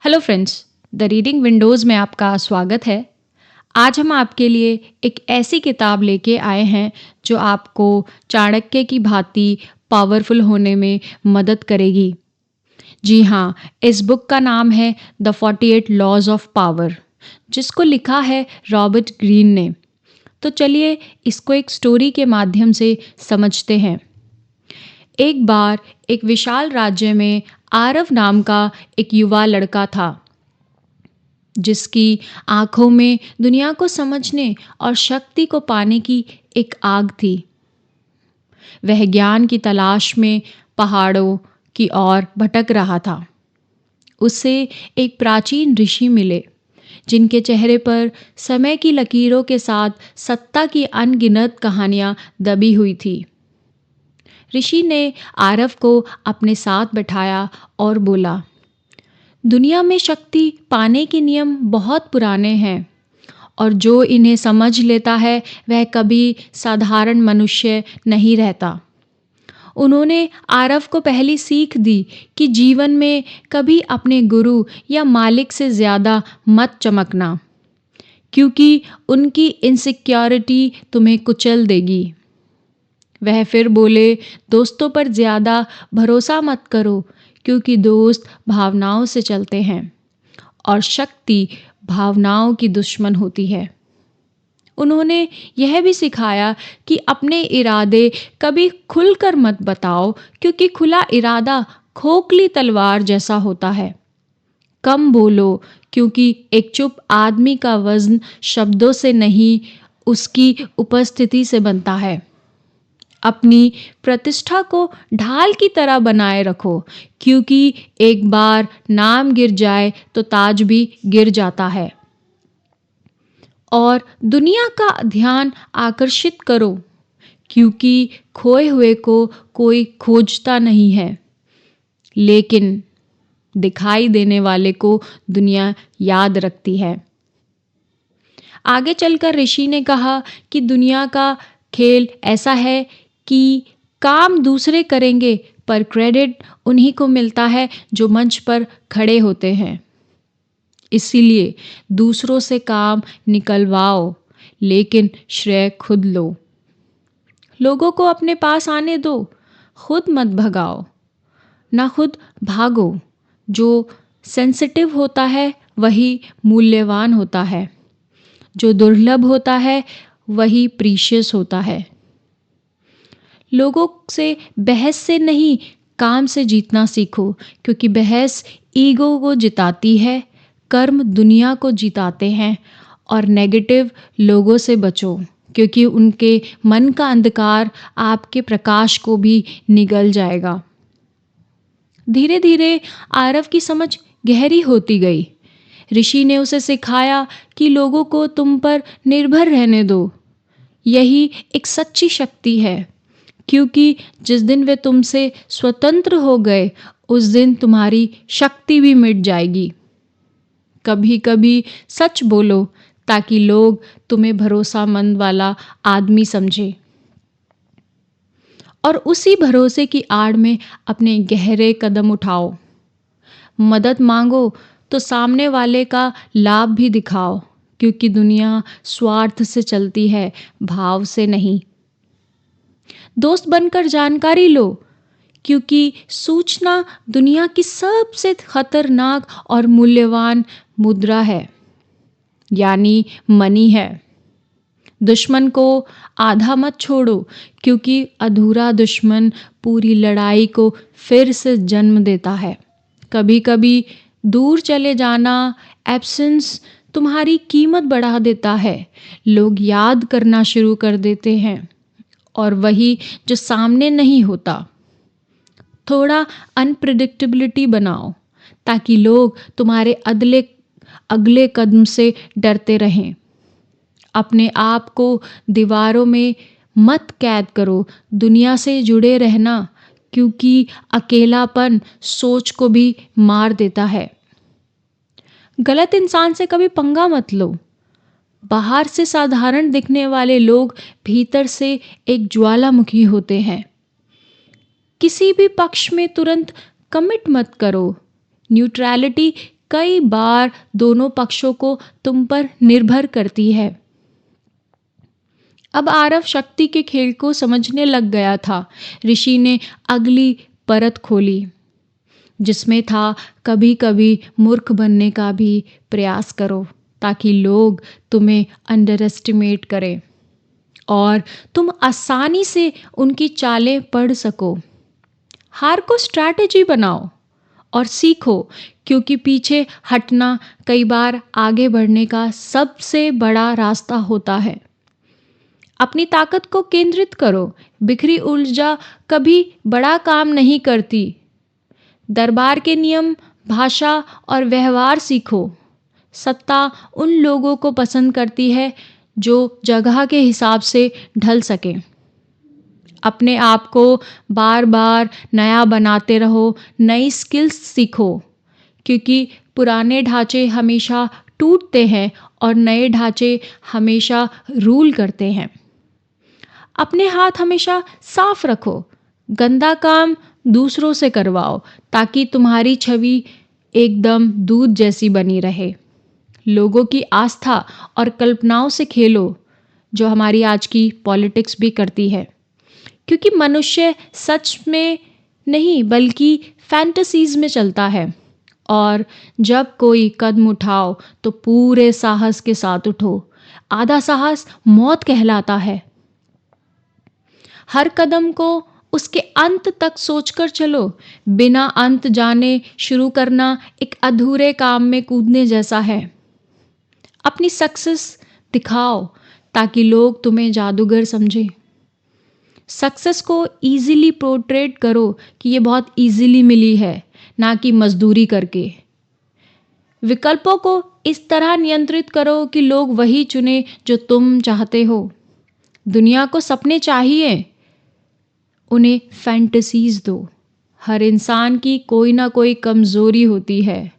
Hello friends, the reading Windows में आपका स्वागत है। आज हम आपके लिए एक ऐसी किताब लेके आए हैं जो आपको चाणक्य की भांति पावरफुल होने में मदद करेगी। जी हाँ, इस बुक का नाम है द 48 लॉज ऑफ पावर, जिसको लिखा है रॉबर्ट ग्रीन ने। तो चलिए इसको एक स्टोरी के माध्यम से समझते हैं। एक बार एक विशाल राज्य में आरव नाम का एक युवा लड़का था, जिसकी आँखों में दुनिया को समझने और शक्ति को पाने की एक आग थी। वह ज्ञान की तलाश में पहाड़ों की ओर भटक रहा था। उसे एक प्राचीन ऋषि मिले, जिनके चेहरे पर समय की लकीरों के साथ सत्ता की अनगिनत कहानियाँ दबी हुई थी। ऋषि ने आरव को अपने साथ बैठाया और बोला, दुनिया में शक्ति पाने के नियम बहुत पुराने हैं और जो इन्हें समझ लेता है वह कभी साधारण मनुष्य नहीं रहता। उन्होंने आरव को पहली सीख दी कि जीवन में कभी अपने गुरु या मालिक से ज़्यादा मत चमकना, क्योंकि उनकी इनसिक्योरिटी तुम्हें कुचल देगी। वह फिर बोले, दोस्तों पर ज़्यादा भरोसा मत करो, क्योंकि दोस्त भावनाओं से चलते हैं और शक्ति भावनाओं की दुश्मन होती है। उन्होंने यह भी सिखाया कि अपने इरादे कभी खुलकर मत बताओ, क्योंकि खुला इरादा खोखली तलवार जैसा होता है। कम बोलो, क्योंकि एक चुप आदमी का वजन शब्दों से नहीं, उसकी उपस्थिति से बनता है। अपनी प्रतिष्ठा को ढाल की तरह बनाए रखो, क्योंकि एक बार नाम गिर जाए तो ताज भी गिर जाता है। और दुनिया का ध्यान आकर्षित करो, क्योंकि खोए हुए को कोई खोजता नहीं है, लेकिन दिखाई देने वाले को दुनिया याद रखती है। आगे चलकर ऋषि ने कहा कि दुनिया का खेल ऐसा है कि काम दूसरे करेंगे, पर क्रेडिट उन्हीं को मिलता है जो मंच पर खड़े होते हैं। इसीलिए दूसरों से काम निकलवाओ, लेकिन श्रेय खुद लो। लोगों को अपने पास आने दो, खुद मत भगाओ, ना खुद भागो। जो सेंसिटिव होता है वही मूल्यवान होता है, जो दुर्लभ होता है वही प्रीशियस होता है। लोगों से बहस से नहीं, काम से जीतना सीखो, क्योंकि बहस ईगो को जिताती है, कर्म दुनिया को जिताते हैं। और नेगेटिव लोगों से बचो, क्योंकि उनके मन का अंधकार आपके प्रकाश को भी निगल जाएगा। धीरे धीरे आरव की समझ गहरी होती गई। ऋषि ने उसे सिखाया कि लोगों को तुम पर निर्भर रहने दो। यही एक सच्ची शक्ति है, क्योंकि जिस दिन वे तुमसे स्वतंत्र हो गए, उस दिन तुम्हारी शक्ति भी मिट जाएगी। कभी कभी सच बोलो, ताकि लोग तुम्हें भरोसामंद वाला आदमी समझे, और उसी भरोसे की आड़ में अपने गहरे कदम उठाओ। मदद मांगो तो सामने वाले का लाभ भी दिखाओ, क्योंकि दुनिया स्वार्थ से चलती है, भाव से नहीं। दोस्त बनकर जानकारी लो, क्योंकि सूचना दुनिया की सबसे खतरनाक और मूल्यवान मुद्रा है, यानी मनी है। दुश्मन को आधा मत छोड़ो, क्योंकि अधूरा दुश्मन पूरी लड़ाई को फिर से जन्म देता है। कभी कभी दूर चले जाना, एब्सेंस, तुम्हारी कीमत बढ़ा देता है। लोग याद करना शुरू कर देते हैं, और वही जो सामने नहीं होता। थोड़ा अनप्रिडिक्टेबिलिटी बनाओ, ताकि लोग तुम्हारे अगले कदम से डरते रहें। अपने आप को दीवारों में मत कैद करो, दुनिया से जुड़े रहना, क्योंकि अकेलापन सोच को भी मार देता है। गलत इंसान से कभी पंगा मत लो। बाहर से साधारण दिखने वाले लोग भीतर से एक ज्वालामुखी होते हैं। किसी भी पक्ष में तुरंत कमिट मत करो। न्यूट्रलिटी कई बार दोनों पक्षों को तुम पर निर्भर करती है। अब आरव शक्ति के खेल को समझने लग गया था। ऋषि ने अगली परत खोली, जिसमें था कभी कभी मूर्ख बनने का भी प्रयास करो ताकि लोग तुम्हें अंडर एस्टिमेट करें और तुम आसानी से उनकी चालें पढ़ सको। हार को स्ट्रैटेजी बनाओ और सीखो, क्योंकि पीछे हटना कई बार आगे बढ़ने का सबसे बड़ा रास्ता होता है। अपनी ताकत को केंद्रित करो। बिखरी ऊर्जा कभी बड़ा काम नहीं करती। दरबार के नियम, भाषा और व्यवहार सीखो। सत्ता उन लोगों को पसंद करती है जो जगह के हिसाब से ढल सके। अपने आप को बार बार नया बनाते रहो, नई स्किल्स सीखो, क्योंकि पुराने ढांचे हमेशा टूटते हैं और नए ढांचे हमेशा रूल करते हैं। अपने हाथ हमेशा साफ रखो। गंदा काम दूसरों से करवाओ ताकि तुम्हारी छवि एकदम दूध जैसी बनी रहे। लोगों की आस्था और कल्पनाओं से खेलो, जो हमारी आज की पॉलिटिक्स भी करती है, क्योंकि मनुष्य सच में नहीं बल्कि फैंटेसीज में चलता है। और जब कोई कदम उठाओ तो पूरे साहस के साथ उठो। आधा साहस मौत कहलाता है। हर कदम को उसके अंत तक सोचकर चलो। बिना अंत जाने शुरू करना एक अधूरे काम में कूदने जैसा है। अपनी सक्सेस दिखाओ ताकि लोग तुम्हें जादूगर समझें। सक्सेस को इजीली पोर्ट्रेट करो कि ये बहुत इजीली मिली है, ना कि मजदूरी करके। विकल्पों को इस तरह नियंत्रित करो कि लोग वही चुने जो तुम चाहते हो। दुनिया को सपने चाहिए, उन्हें फैंटेसीज दो। हर इंसान की कोई ना कोई कमजोरी होती है,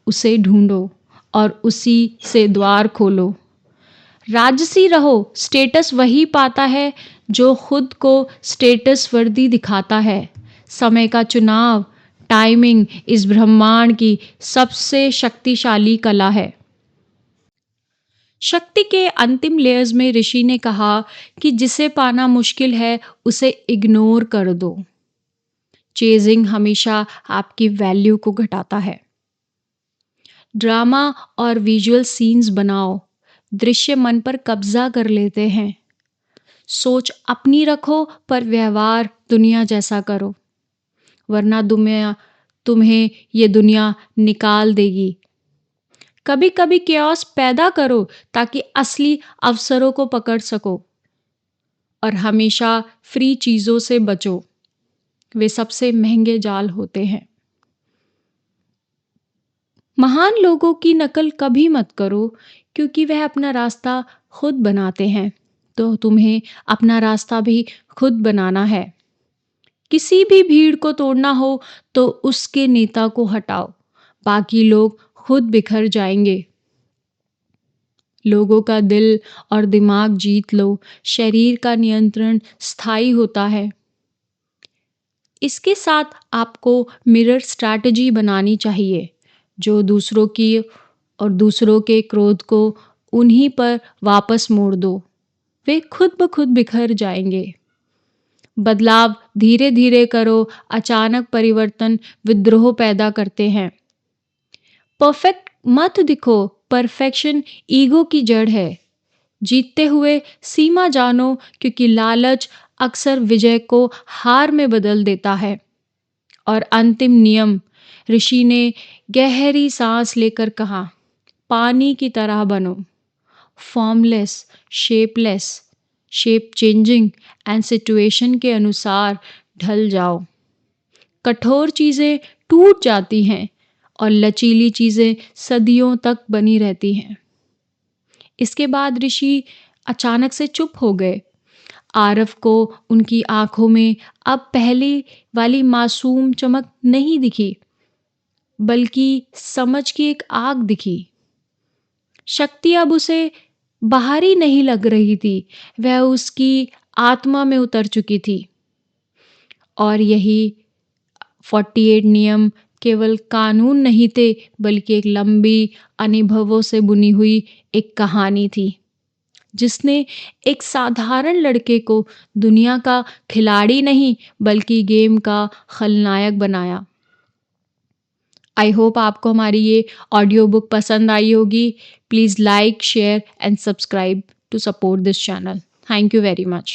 उसे ढूंढो और उसी से द्वार खोलो। राजसी रहो। स्टेटस वही पाता है जो खुद को स्टेटस वर्दी दिखाता है। समय का चुनाव, टाइमिंग इस ब्रह्मांड की सबसे शक्तिशाली कला है। शक्ति के अंतिम लेयर्स में ऋषि ने कहा कि जिसे पाना मुश्किल है उसे इग्नोर कर दो। चेजिंग हमेशा आपकी वैल्यू को घटाता है। ड्रामा और विजुअल सीन्स बनाओ। दृश्य मन पर कब्जा कर लेते हैं। सोच अपनी रखो पर व्यवहार दुनिया जैसा करो, वरना तुम्हें ये दुनिया निकाल देगी। कभी कभी केओस पैदा करो ताकि असली अवसरों को पकड़ सको। और हमेशा फ्री चीजों से बचो, वे सबसे महंगे जाल होते हैं। महान लोगों की नकल कभी मत करो, क्योंकि वह अपना रास्ता खुद बनाते हैं। तो तुम्हें अपना रास्ता भी खुद बनाना है। किसी भी भीड़ को तोड़ना हो तो उसके नेता को हटाओ, बाकी लोग खुद बिखर जाएंगे। लोगों का दिल और दिमाग जीत लो। शरीर का नियंत्रण स्थायी होता है। इसके साथ आपको मिरर स्ट्रैटेजी बनानी चाहिए, जो दूसरों की और दूसरों के क्रोध को उन्हीं पर वापस मोड़ दो। वे खुद ब खुद बिखर जाएंगे। बदलाव धीरे धीरे करो। अचानक परिवर्तन विद्रोह पैदा करते हैं। परफेक्ट मत दिखो। परफेक्शन ईगो की जड़ है। जीतते हुए सीमा जानो, क्योंकि लालच अक्सर विजय को हार में बदल देता है। और अंतिम नियम, ऋषि ने गहरी सांस लेकर कहा, पानी की तरह बनो। Formless, shapeless, shape changing and situation के अनुसार ढल जाओ। कठोर चीजें टूट जाती हैं और लचीली चीजें सदियों तक बनी रहती हैं। इसके बाद ऋषि अचानक से चुप हो गए। आरव को उनकी आंखों में अब पहले वाली मासूम चमक नहीं दिखी, बल्कि समझ की एक आग दिखी। शक्ति अब उसे बाहरी नहीं लग रही थी, वह उसकी आत्मा में उतर चुकी थी। और यही 48 नियम केवल कानून नहीं थे, बल्कि एक लंबी अनुभवों से बुनी हुई एक कहानी थी, जिसने एक साधारण लड़के को दुनिया का खिलाड़ी नहीं, बल्कि गेम का खलनायक बनाया। आई होप आपको हमारी ये ऑडियो बुक पसंद आई होगी। Please like, share and subscribe to support this channel. Thank you very much.